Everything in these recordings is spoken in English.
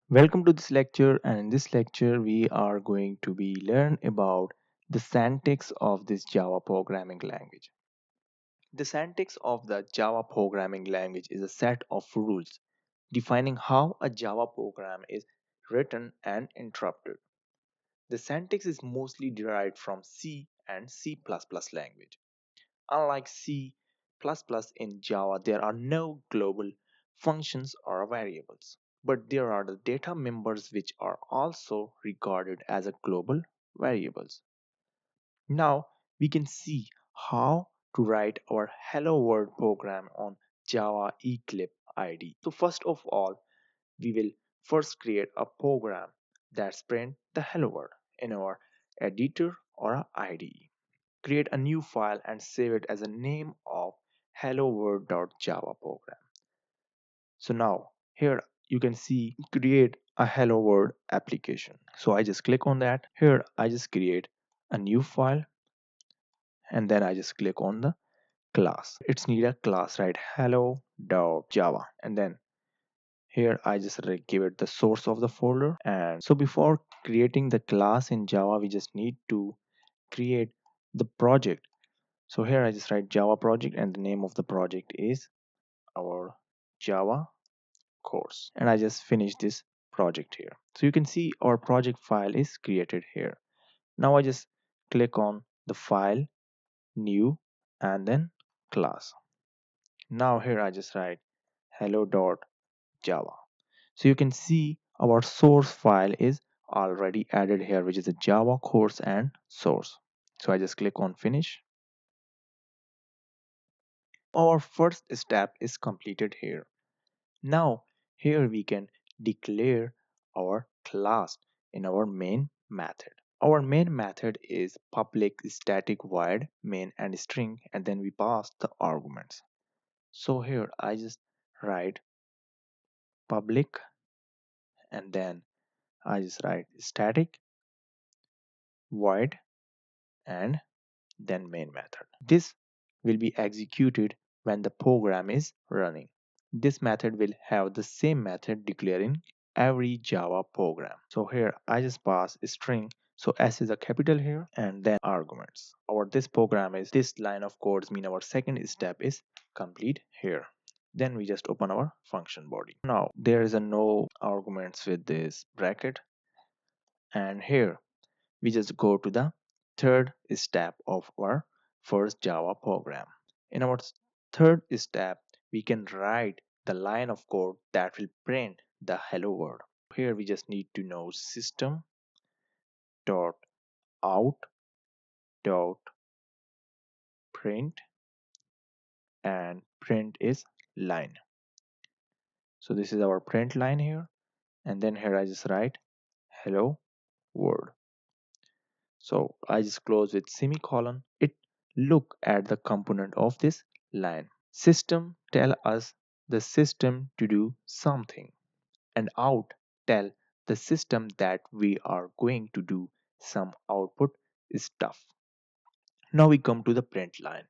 Welcome to this lecture, and in this lecture we are going to be learn about the syntax of this Java programming language. The syntax of the Java programming language is a set of rules defining how a Java program is written and interpreted. The syntax is mostly derived from C and C++ language. Unlike C++ in Java, there are no global functions or variables, but there are the data members which are also regarded as a global variables. Now we can see how to write our Hello World program on Java Eclipse IDE. So first of all, we will first create a program that's print the Hello World in our editor or a IDE. Create a new file and save it as a name of hello world.java program. So now here you can see create a hello world application. So I just click on that. Here I just create a new file and then I just click on the class. It's need a class, right? Hello.java, and then here I just give it the source of the folder. And so before creating the class in Java, we just need to create the project. So here I just write Java project and the name of the project is our Java course, and I just finish this project here. So you can see our project file is created here. Now I just click on the file, new, and then class. Now here I just write hello.java. So you can see our source file is already added here, which is a Java course and source. So I just click on finish. Our first step is completed here. Now here we can declare our class in our main method. Our main method is public static void main and string, and then we pass the arguments. So here I just write public and then I just write static void and then main method. This will be executed when the program is running. This method will have the same method declaring every Java program. So here I just pass a string. So S is a capital here and then arguments. Our this program is this line of codes mean our second step is complete here. Then we just open our function body. Now there is a no arguments with this bracket, and here we just go to the third step of our first Java program. In our third step, we can write the line of code that will print the hello world. Here we just need to know system dot out dot print, and print is line. So this is our print line here, and then here I just write hello world. So I just close with semicolon. It look at the component of this line. System tell us the system to do something, and out tell the system that we are going to do some output stuff. Now we come to the print line.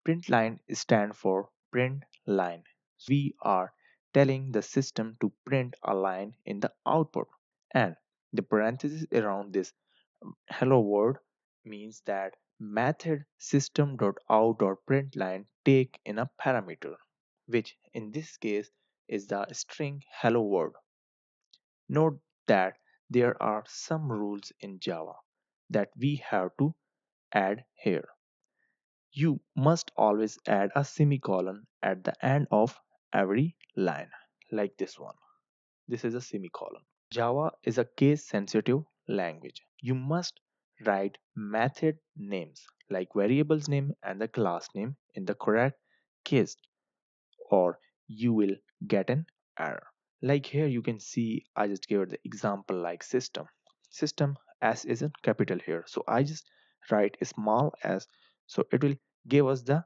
Print line stand for print line. We are telling the system to print a line in the output, and the parenthesis around this hello world means that method system.out.println take in a parameter, which in this case is the string hello world. Note that there are some rules in Java that we have to add here. You must always add a semicolon at the end of every line, like this one. This is a semicolon. Java is a case sensitive language. You must write method names like variables name and the class name in the correct case, or you will get an error. Like here you can see I just gave it the example like system. System S is in capital here. So I just write a small s, so it will give us the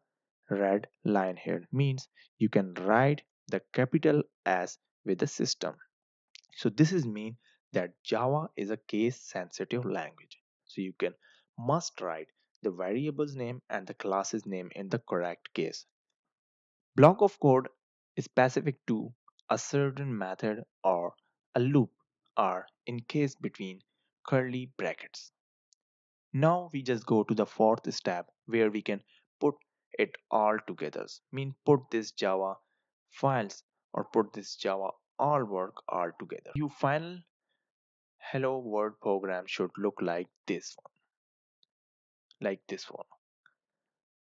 red line here. Means you can write the capital S with the system. So this is mean that Java is a case sensitive language. So you can must write the variable's name and the class's name in the correct case. Block of code is specific to a certain method or a loop are encased between curly brackets. Now we just go to the fourth step where we can put it all together. Mean put this Java files or put this Java all work all together. Your final hello world program should look like this one.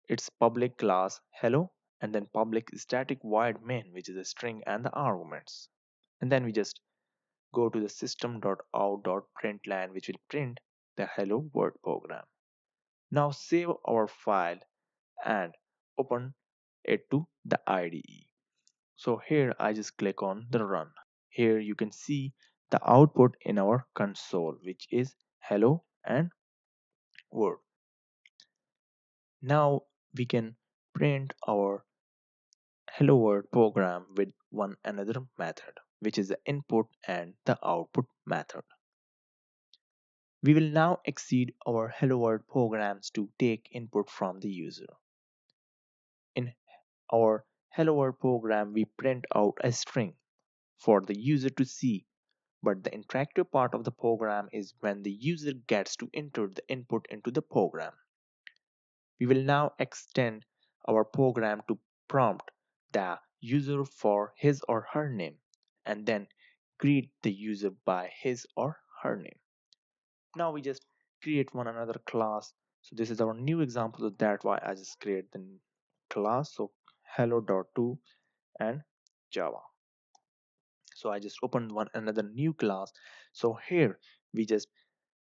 It's public class hello and then public static void main which is a string and the arguments. And then we just go to the system.out.println which will print the hello world program. Now save our file and open it to the IDE. So here I just click on the run. Here you can see the output in our console which is hello and world. Now we can print our hello world program with one another method which is the input and the output method. We will now exceed our hello world programs to take input from the user. In our hello world program we print out a string for the user to see, but the interactive part of the program is when the user gets to enter the input into the program. We will now extend our program to prompt the user for his or her name and then greet the user by his or her name. Now we just create one another class. So this is our new example of that why I just create the class. So hello.to and Java. So I just opened one another new class. So here we just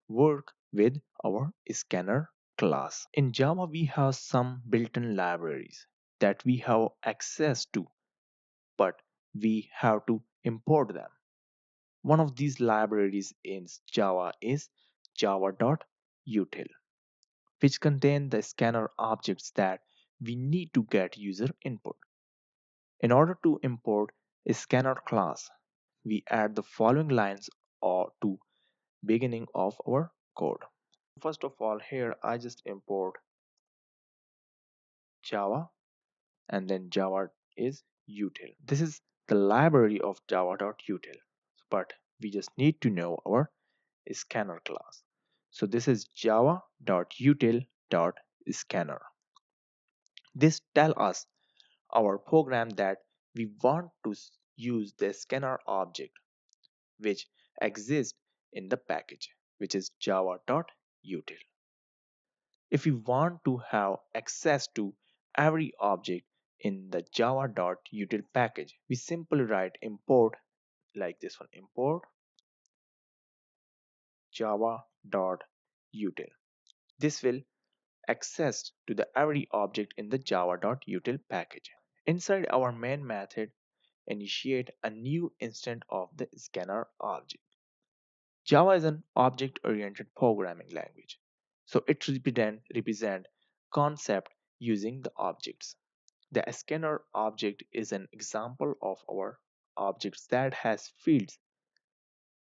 work with our scanner class. In Java we have some built-in libraries that we have access to, but we have to import them. One of these libraries in Java is java.util, which contain the scanner objects that we need to get user input. In order to import a scanner class, we add the following lines or to beginning of our code. First of all, here I just import Java and then Java is util. This is the library of java.util, but we just need to know our scanner class. So this is java.util.scanner. This tell us our program that we want to use the scanner object which exists in the package which is java.util. If we want to have access to every object in the java.util package, we simply write import like this one, import java.util. This will access to the every object in the java.util package. Inside our main method, initiate a new instance of the scanner object. Java is an object-oriented programming language, so it represent concept using the objects. The scanner object is an example of our objects that has fields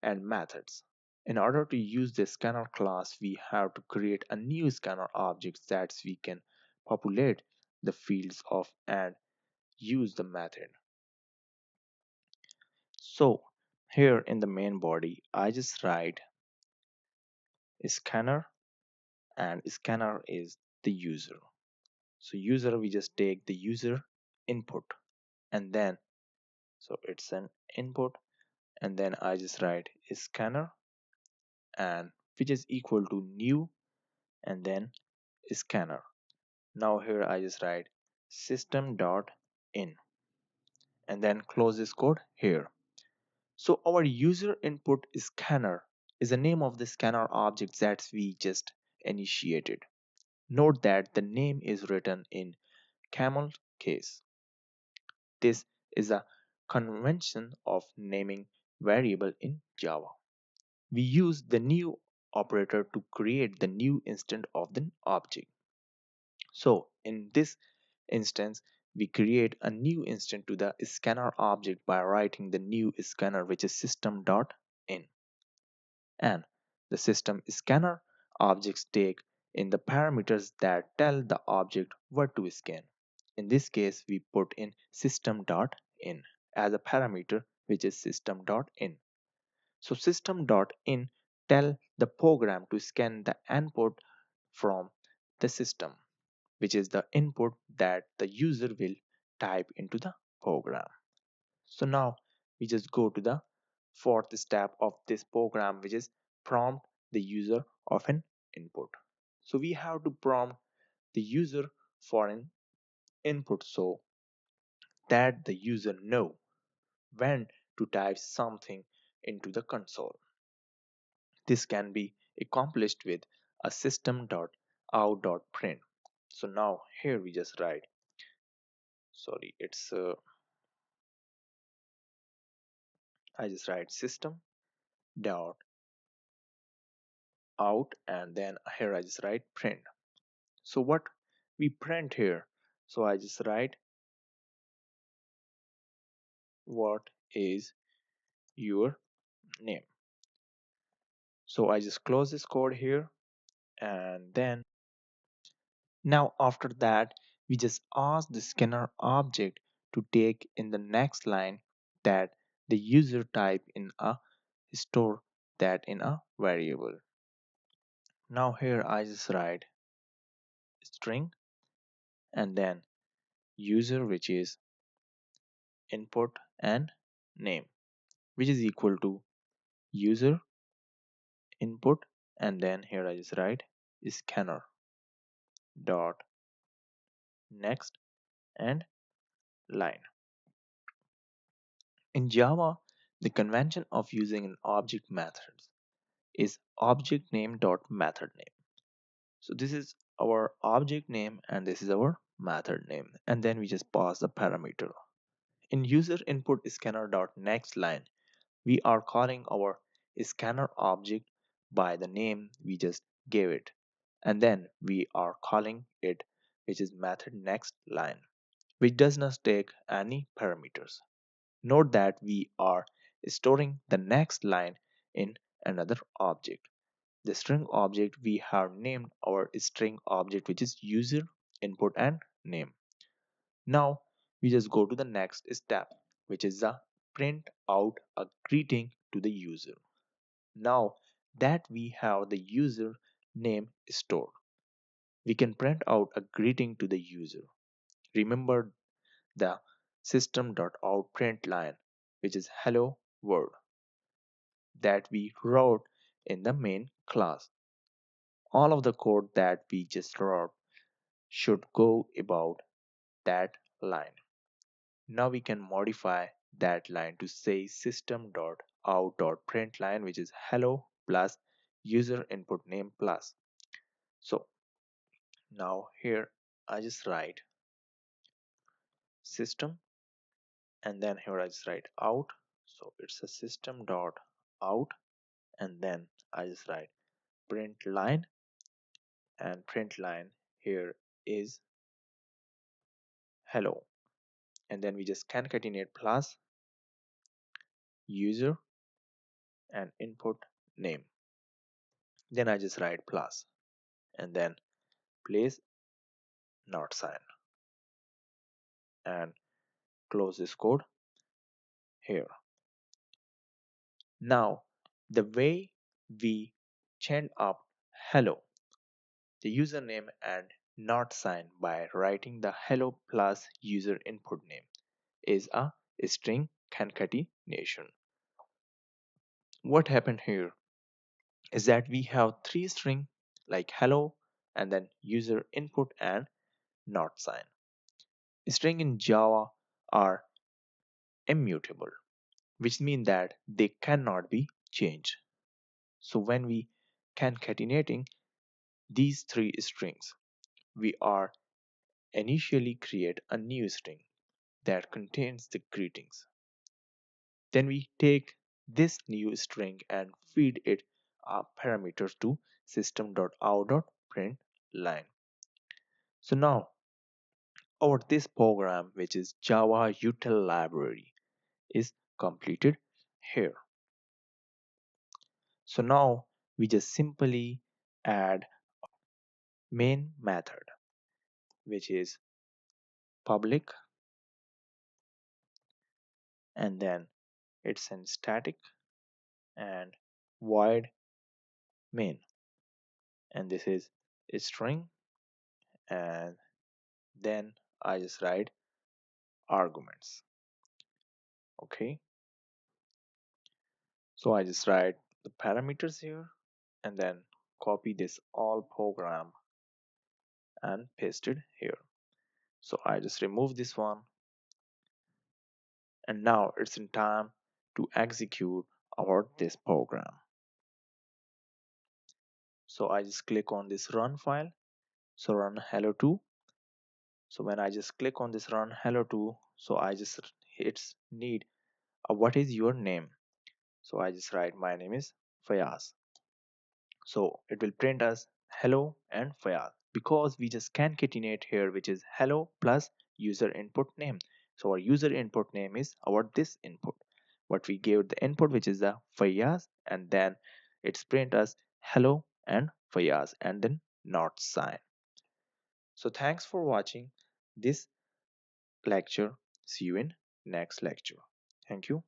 and methods. In order to use the scanner class, we have to create a new scanner object that we can populate the fields of and use the method. So here in the main body, I just write scanner and scanner is the user. So user, we just take the user input and then, so it's an input and then I just write scanner and which is equal to new and then scanner. Now here I just write system dot in and then close this code here. So our user input scanner is the name of the scanner object that we just initiated. Note that the name is written in camel case. This is a convention of naming variable in Java. We use the new operator to create the new instance of the object. So in this instance, we create a new instance to the scanner object by writing the new scanner which is system.in. And the system scanner objects take in the parameters that tell the object what to scan. In this case, we put in system.in as a parameter which is system.in. So system.in tell the program to scan the input from the system, which is the input that the user will type into the program. So now we just go to the fourth step of this program, which is prompt the user of an input. So we have to prompt the user for an input so that the user know when to type something into the console. This can be accomplished with a system.out.print. So now here we just write, sorry, I just write system dot out, and then here I just write print. So what we print here, so I just write what is your name. So I just close this code here, and then now after that we just ask the scanner object to take in the next line that the user type in a store that in a variable. Now here I just write string and then user, which is input, and name, which is equal to user input, and then here I just write scanner dot next and line. In Java, the convention of using an object method is object name dot method name. So this is our object name and this is our method name, and then we just pass the parameter. In user input scanner dot next line, we are calling our scanner object by the name we just gave it, and then we are calling it, which is method next line, which does not take any parameters. Note that we are storing the next line in another object. The string object we have named our string object, which is user input and name. Now we just go to the next step, which is the print out a greeting to the user. Now that we have the user name stored, we can print out a greeting to the user. Remember the system.out print line, which is hello world, that we wrote in the main class. All of the code that we just wrote should go about that line. Now we can modify that line to say system.out.println, which is hello plus user input name plus. So now here I just write system, and then here I just write out. So it's a system dot out, and then I just write print line, and print line here is hello, and then we just concatenate plus user and input name. Then I just write plus and then place not sign and close this code here. Now the way we chant up hello, the username and not sign by writing the hello plus user input name is a string concatenation. What happened here is that we have three string like hello and then user input and not sign. String in Java are immutable, which means that they cannot be changed. So when we concatenating these three strings, we are initially create a new string that contains the greetings. Then we take this new string and feed it a parameter to system.out.println. So now our this program, which is Java util library, is completed here. So now we just simply add main method, which is public, and then it's in static, and void main, and this is a string, and then I just write arguments. Okay, so I just write the parameters here and then copy this all program and paste it here. So I just remove this one, and now it's in time to execute our this program. So I just click on this run file, so run hello 2. So when I just click on this run hello 2, so I just it's need a what is your name. So I just write my name is Fayaz. So it will print us hello and Fayaz because we just concatenate here, which is hello plus user input name. So our user input name is our this input. What we gave the input, which is the Fayaz, and then it's print us hello and Fayaz and then not sign. So thanks for watching this lecture. See you in next lecture. Thank you.